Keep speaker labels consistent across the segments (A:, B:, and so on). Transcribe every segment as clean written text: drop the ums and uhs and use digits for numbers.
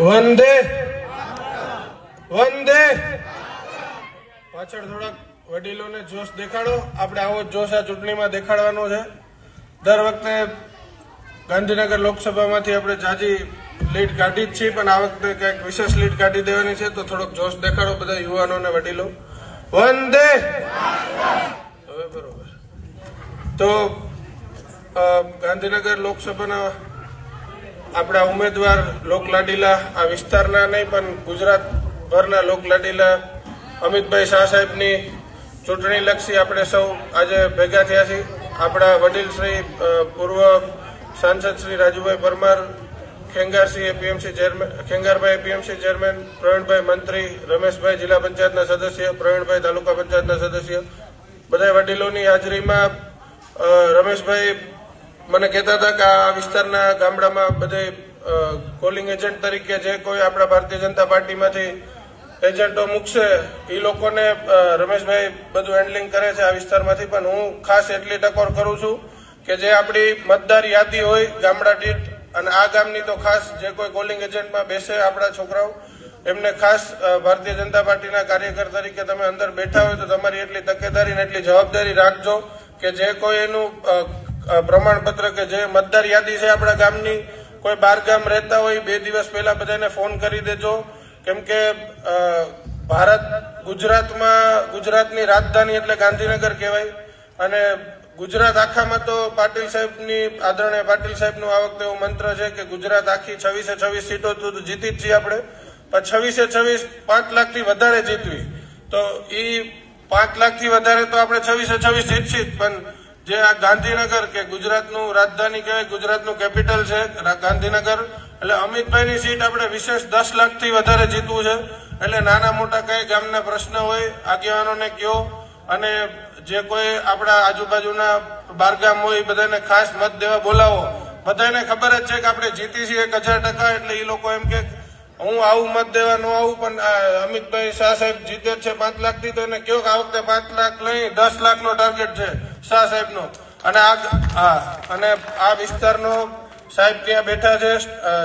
A: વંદે વંદે પાછળ થોડાક વડીલોને જોશ દેખાડો. આપણે આવો જોશ આ ચૂંટણીમાં દેખાડવાનો છે. દર વખતે ગાંધીનગર લોકસભામાંથી આપણે જાજી લીડ કાઢી જ છીએ, પણ આ વખતે કંઈક વિશેષ લીડ કાઢી દેવાની છે, તો થોડોક જોશ દેખાડો બધા યુવાનો અને વડીલો. વંદે. હવે બરોબર. તો ગાંધીનગર લોકસભાના આપણા ઉમેદવાર લોકલાડીલા આ વિસ્તારના નહીં પણ ગુજરાતભરના લોકલાડીલા અમિતભાઈ શાહ સાહેબની ચૂંટણીલક્ષી આપણે સૌ આજે ભેગા થયા છીએ. આપણા વડીલ શ્રી પૂર્વ સાંસદ Shri Rajubhai Parmar, Khengarsinh APMC chairman, Khengarbhai APMC chairman, Pravinbhai મંત્રી, રમેશભાઈ જિલ્લા પંચાયતના સદસ્ય, પ્રવીણભાઈ તાલુકા પંચાયતના સદસ્ય, બધા વડીલોની હાજરીમાં રમેશભાઈ મને કહેતા હતા કે આ વિસ્તારના ગામડામાં બધે કોલિંગ એજન્ટ તરીકે જે કોઈ આપણા ભારતીય જનતા પાર્ટીમાંથી એજન્ટો મૂકશે એ લોકોને રમેશભાઈ બધું હેન્ડલિંગ કરે છે આ વિસ્તારમાંથી. પણ હું ખાસ એટલી ટકોર કરું છું કે જે આપણી મતદાર યાદી હોય ગામડા દીઠ, અને આ ગામની તો ખાસ જે કોઈ કોલિંગ એજન્ટમાં બેસે આપણા છોકરાઓ, એમને ખાસ ભારતીય જનતા પાર્ટીના કાર્યકર તરીકે તમે અંદર બેઠા હોય તો તમારી એટલી તકેદારી ને એટલી જવાબદારી રાખજો કે જે કોઈ એનું પ્રમાણપત્ર કે જે મતદાર યાદી છે આપણા ગામની, કોઈ બહાર ગામ રહેતા હોય 2 દિવસ પહેલા બધાને ફોન કરી દેજો. કેમ કે ગુજરાતની રાજધાની એટલે ગાંધીનગર કહેવાય, અને ગુજરાત આખામાં તો પાટીલ સાહેબની આદરણીય પાટીલ સાહેબનું આ વખતે એવું મંત્ર છે કે ગુજરાત આખી 26 સીટો તો જીતી જ છીએ આપણે, પણ 26 5 લાખથી વધારે જીતવી. તો એ 5 લાખથી વધારે તો આપણે 26 જીતશી જ, પણ જે આ ગાંધીનગર કે ગુજરાતનું રાજધાની કહેવાય, ગુજરાતનું કેપિટલ છે ગાંધીનગર, એટલે અમિતભાઈની સીટ આપણે વિશેષ 10 લાખથી વધારે જીતવું છે. એટલે નાના મોટા કઈ ગામના પ્રશ્ન હોય આગેવાનોને કયો, અને જે કોઈ આપણા આજુબાજુના બારગામ હોય એ બધાને ખાસ મત દેવા બોલાવો. બધાને ખબર જ છે કે આપણે જીતી છીએ 1000%, એટલે એ લોકો એમ કે હું આવું મત દેવા ન આવું, પણ અમિતભાઈ શાહ સાહેબ જીતે જ છે 5 લાખથી, તો એને કહો કે આ વખતે 5 લાખ નહીં 10 લાખનો ટાર્ગેટ છે શાહ સાહેબનો. અને અને આ વિસ્તારનો સાહેબ ત્યાં બેઠા છે,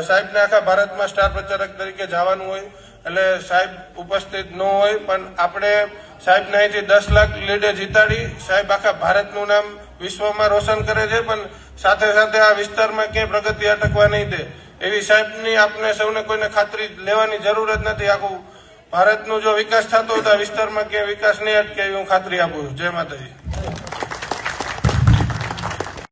A: સાહેબને આખા ભારતમાં સ્ટાર પ્રચારક તરીકે જવાનું હોય, એટલે સાહેબ ઉપસ્થિત ન હોય, પણ આપણે સાહેબને અહીંથી 10 લાખ લીડે જીતાડી સાહેબ આખા ભારતનું નામ વિશ્વમાં રોશન કરે છે, પણ સાથે સાથે આ વિસ્તારમાં ક્યાંય પ્રગતિ અટકવા નહીં દે એવી સાહેબની આપણે સૌને કોઈને ખાતરી લેવાની જરૂર જ નથી. આખું ભારતનો જો વિકાસ થતો હોય તો આ વિસ્તારમાં ક્યાંય વિકાસ નહીં અટકે એવી હું ખાતરી આપું છું. જય માતાજી.